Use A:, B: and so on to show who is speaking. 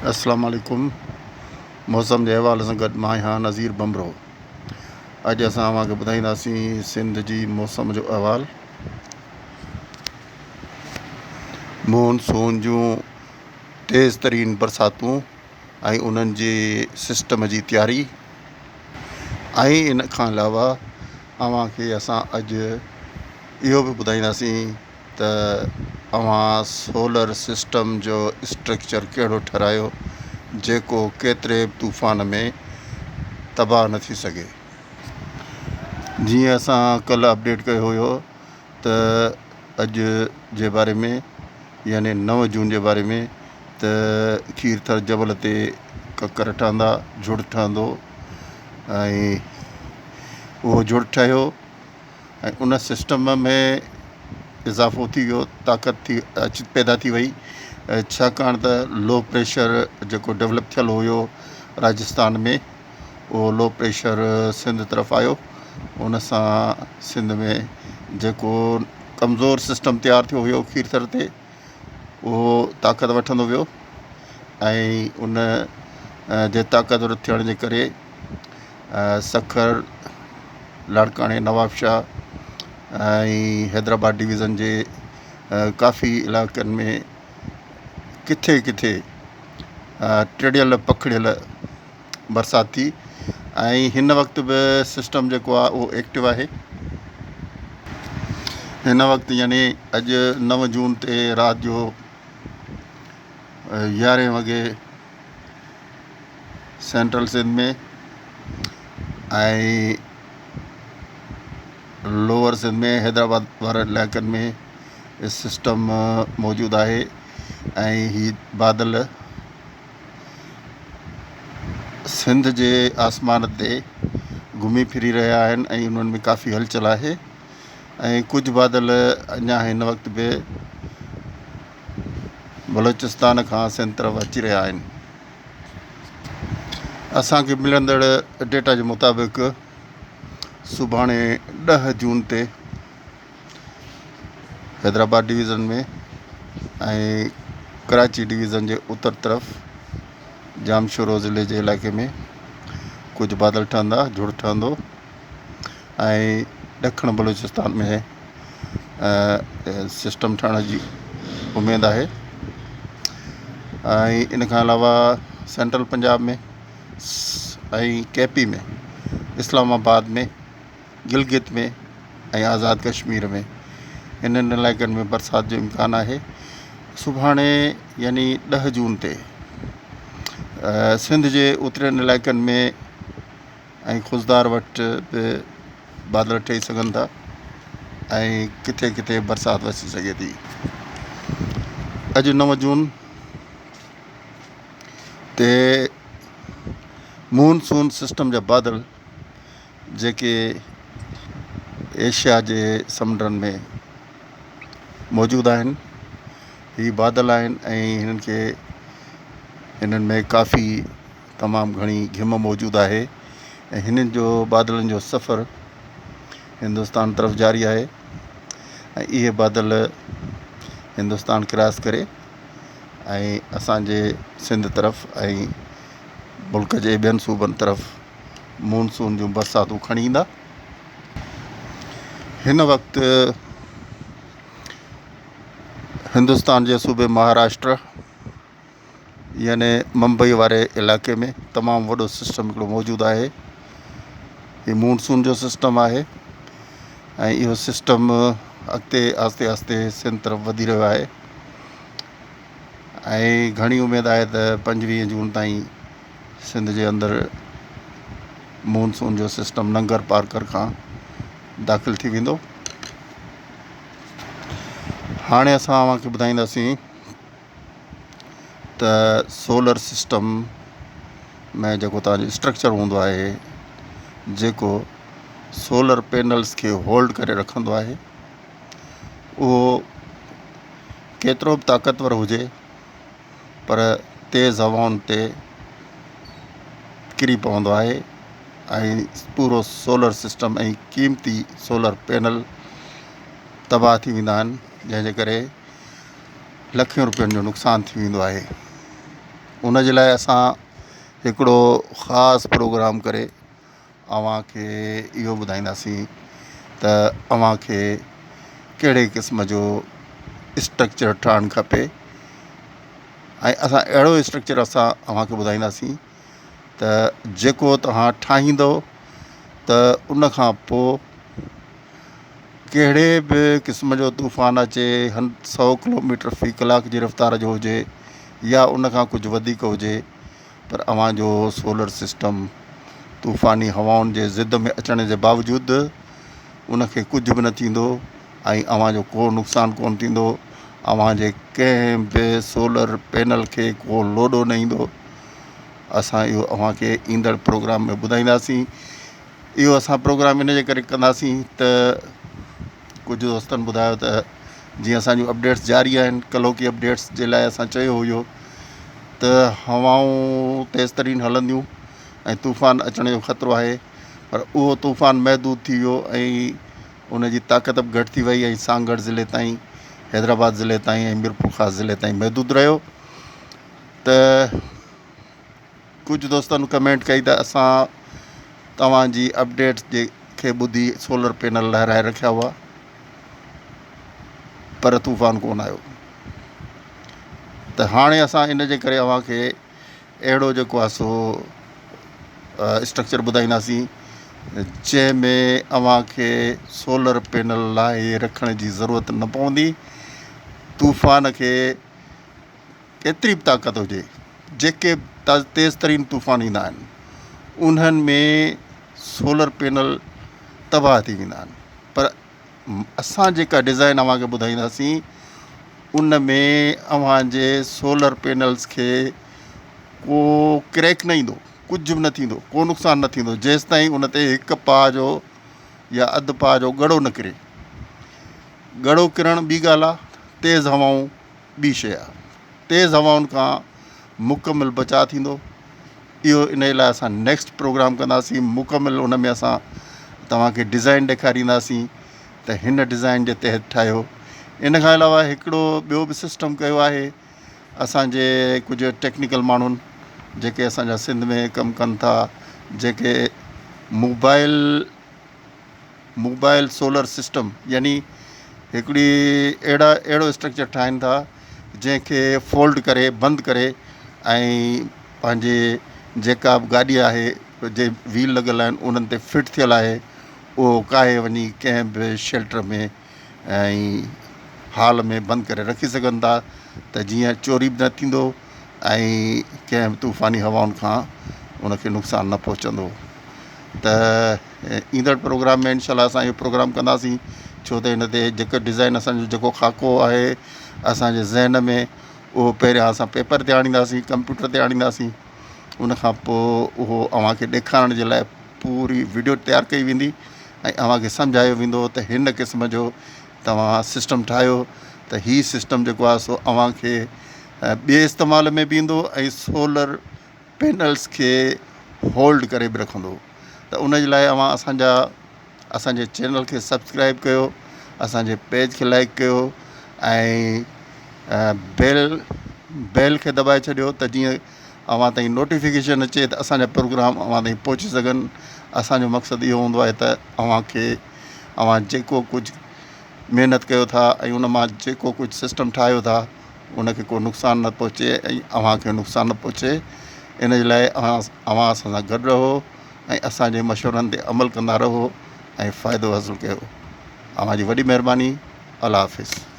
A: अस्सलाम वालेकुम। मौसम जे हवाले सां गॾु मां आहियां नज़ीर बमरो। अॼु असां तव्हांखे ॿुधाईंदासीं सिंध जी मौसम जो अहवालु, मानसून जूं तेज़ तरीन बरसातूं ऐं उन्हनि जे सिस्टम जी तयारी। ऐं इन खां अलावा अव्हांखे असां अॼु इहो बि ॿुधाईंदासीं त अव्हां सोलर सिस्टम जो स्ट्रक्चर कहिड़ो ठाहिरायो जेको केतिरे बि तूफ़ान में तबाह न थी सघे। जीअं असां कल्ह अपडेट कयो हुयो त अॼु जे बारे में यानी 9 जून जे बारे में त खीरथर जबल ते ककर ठहंदा, झुड़ ठहंदो ऐं उहो झुड़ ठहियो ऐं उन सिस्टम में इज़ाफ़ो थी वियो, ताक़त पैदा थी वई, छाकाणि त लो प्रेशर जेको डेवलप थियल हुयो राजस्थान में, उहो लो प्रेशर सिंध तरफ़ आयो। उन सां सिंध में जेको कमज़ोर सिस्टम तयारु थियो हुयो खीरथर ते, उहो ताक़त वठंदो वियो ऐं उन जे ताक़तवर थियण जे करे सखर, लाड़काणे, नवाबशाह ऐं हैदराबाद डिवीज़न जे काफ़ी इलाइक़नि में किथे किथे टिड़ियल पखिड़ियल बरसाति थी ऐं हिन वक़्तु बि सिस्टम जेको आहे उहो एक्टिव आहे। हिन वक़्तु यानी अॼु 9 जून ते राति जो 11 वॻे सेंट्रल सिंध में ऐं लोअर सिंध में हैदराबाद वारनि इलाइक़नि में सिस्टम मौजूदु आहे ऐं हीअ बादल सिंध जे आसमान ते घुमी फिरी रहिया आहिनि ऐं उन्हनि में काफ़ी हलचल आहे ऐं कुझु बादल अञा हिन वक़्तु बि बलोचिस्तान खां सिंध तरफ़ अची रहिया आहिनि। असांखे मिलंदड़ डेटा जे मुताबिक़ सुभाणे 10 जून ते हैदराबाद डिवीज़न में ऐं कराची डिवीज़न जे उत्तर तरफ़ जामशोरो ज़िले जे इलाइक़े में कुझु बादल ठहंदा, झुड़ ठहंदो ऐं ॾखिण बलूचिस्तान में सिस्टम ठहण जी उमेदु आहे ऐं इन खां अलावा सेंट्रल पंजाब में ऐं केपी में, इस्लामाबाद में, गिलगित में ऐं आज़ाद कश्मीर में इन्हनि इलाइक़नि में बरसाति जो इम्कानु आहे। सुभाणे यानी 10 जून ते सिंध जे उतरनि इलाइक़नि में ऐं खुज़दार वटि बि बादल ठही सघनि था ऐं किथे किथे बरसाति वसी सघे थी। अॼु 9 जून ते मानसून सिस्टम जा बादल जेके एशिया जे समुंडनि में मौजूदु आहिनि, ही बादल आहिनि ऐं हिननि में काफ़ी तमामु घणी घिम मौजूदु आहे ऐं हिननि जो बादलनि जो सफ़र हिंदुस्तान तरफ़ जारी आहे ऐं इहे बादल हिंदुस्तान क्रॉस करे ऐं असांजे सिंध तरफ़ ऐं मुल्क जे ॿियनि सूबनि तरफ़ मानसून जूं बरसातूं खणी ईंदा। हिन वक़्तु हिंदुस्तान जे सूबे महाराष्ट्र यानी मुंबई वारे इलाइक़े में तमामु वॾो सिस्टम हिकिड़ो मौजूदु आहे। हीउ मानसून जो सिस्टम आहे ऐं इहो सिस्टम अॻिते आहिस्ते आहिस्ते सिंध तरफ़ वधी रहियो आहे ऐं घणी उमेदु आहे त 25 जून ताईं सिंध जे अंदरि मानसून जो सिस्टम नंगर पार्कर खां दाख़िल थी वेंदो। हाणे असां तव्हांखे ॿुधाईंदासीं त सोलर सिस्टम में जेको तव्हांजो स्ट्रक्चर हूंदो आहे, जेको सोलर पैनल्स खे होल्ड करे रखंदो आहे, उहो केतिरो बि ताक़तवर हुजे पर तेज़ हवाउनि ते किरी पवंदो आहे ऐं पूरो सोलर सिस्टम ऐं क़ीमती सोलर पैनल तबाह थी वेंदा आहिनि, जंहिंजे करे लखनि रुपयनि जो नुक़सानु थी वेंदो आहे। उन जे लाइ असां हिकिड़ो ख़ासि प्रोग्राम करे अव्हांखे इहो ॿुधाईंदासीं त अव्हांखे कहिड़े क़िस्म जो स्ट्रक्चर ठाहिणु खपे ऐं असां अहिड़ो स्ट्रक्चर असां अव्हांखे ॿुधाईंदासीं त जेको तव्हां ठाहींदो त उन खां पोइ कहिड़े बि क़िस्म जो तूफ़ान अचे 100 किलोमीटर फ़ी कलाक जी रफ़्तार जो हुजे या उन खां कुझु वधीक हुजे, पर अव्हांजो सोलर सिस्टम तूफ़ानी हवाउनि जे ज़िद में अचण जे बावजूदि उनखे कुझु बि न थींदो ऐं अव्हांजो को नुक़सानु कोन थींदो। अव्हांजे कंहिं बि सोलर पैनल खे को लोॾो न ईंदो। असां इहो अव्हांखे ईंदड़ प्रोग्राम में ॿुधाईंदासीं। इहो असां प्रोग्राम इन जे करे कंदासीं त कुझु दोस्तनि ॿुधायो त जीअं असांजूं अपडेट्स जारी आहिनि, कलोकी अपडेट्स जे लाइ असां चयो हुयो त हवाऊं तेज़ तरीन हलंदियूं ऐं तूफ़ान अचण जो ख़तरो आहे, पर उहो तूफ़ान महदूद थी वियो ऐं उन जी ताक़त बि घटि थी वई ऐं सांगड़ ज़िले ताईं, हैदराबाद ज़िले ताईं ऐं मीरपुर ज़िले ताईं महदूद रहियो। त कुझु दोस्तनि कमेंट कई त असां तव्हांजी अपडेट्स खे ॿुधी सोलर पैनल लहराए रखिया हुआ पर तूफ़ान कोन आयो। त हाणे असां इन जे करे अव्हांखे अहिड़ो जेको आहे सो स्ट्रक्चर ॿुधाईंदासीं जंहिंमें अव्हांखे सोलर पैनल लाइ रखण जी ज़रूरत न पवंदी। तूफ़ान खे केतिरी बि ताक़त हुजे, जेके तेज़ तरीन तूफ़ान ईंदा आहिनि उन्हनि में सोलर पैनल तबाह थी वेंदा आहिनि, पर असां जेका डिज़ाइन अव्हांखे ॿुधाईंदासीं उन में अव्हांजे सोलर पैनल्स खे को क्रैक न ईंदो, कुझु बि न थींदो, को नुक़सानु न थींदो जेसि ताईं उन ते हिकु पाउ जो या अधु पाउ जो ॻड़ो न किरे। ॻड़ो किरणु ॿी ॻाल्हि आहे, तेज़ हवाऊं ॿी शइ आहे। तेज़ हवाउनि खां मुकमिल बचाव थींदो। इहो इन लाइ असां नेक्स्ट प्रोग्राम कंदासीं। मुकमिल उन में असां तव्हांखे डिज़ाइन ॾेखारींदासीं त हिन डिज़ाइन जे तहत ठाहियो। इन खां अलावा हिकिड़ो ॿियो बि सिस्टम कयो आहे असांजे कुझु टेक्निकल माण्हुनि जेके असांजा सिंध में कमु कनि था, जेके मोबाइल सोलर सिस्टम यानी हिकिड़ी अहिड़ो स्ट्रक्चर ठाहिनि था जंहिंखे फोल्ड करे बंदि करे ऐं पंहिंजे जेका बि गाॾी आहे जे व्हील लॻल आहिनि उन्हनि ते फिट थियल आहे, उहो काहे वञी कंहिं बि शेल्टर में ऐं हाल में बंदि करे रखी सघनि था त जीअं चोरी बि न थींदो ऐं कंहिं बि तूफ़ानी हवाउनि खां उनखे नुक़सानु न पहुचंदो। त ईंदड़ प्रोग्राम में इनशाला असां इहो प्रोग्राम कंदासीं, छो त हिन ते जेको डिज़ाइन असांजो जेको ख़ाको आहे असांजे ज़हन में, उहो पहिरियां असां पेपर ते आणींदासीं, कंप्यूटर ते आणींदासीं। उन खां पोइ उहो अव्हांखे ॾेखारण जे लाइ पूरी वीडियो तयारु कई वेंदी ऐं अव्हांखे सम्झायो वेंदो त हिन क़िस्म जो तव्हां सिस्टम ठाहियो त हीउ सिस्टम जेको आहे सो अव्हांखे ॿिए इस्तेमाल में बि ईंदो ऐं सोलर पैनल्स खे होल्ड करे बि रखंदो। त उन जे लाइ अव्हां असांजे चैनल खे सब्सक्राइब कयो, असांजे पेज खे लाइक कयो ऐं बेल खे दॿाए छॾियो त जीअं अव्हां ताईं नोटिफिकेशन अचे त असांजा प्रोग्राम अव्हां ताईं पहुची सघनि। असांजो मक़सदु इहो हूंदो आहे त अव्हां जेको कुझु महिनत कयो था ऐं उन मां जेको कुझु सिस्टम ठाहियो था उनखे को नुक़सानु न पहुचे ऐं अव्हांखे नुक़सानु न पहुचे। इन जे लाइ अव्हां असां सां गॾु रहो ऐं असांजे मशवरनि ते अमल कंदा रहो ऐं फ़ाइदो हासिलु कयो। अव्हांजी वॾी महिरबानी। अल्लाह हाफ़िज़।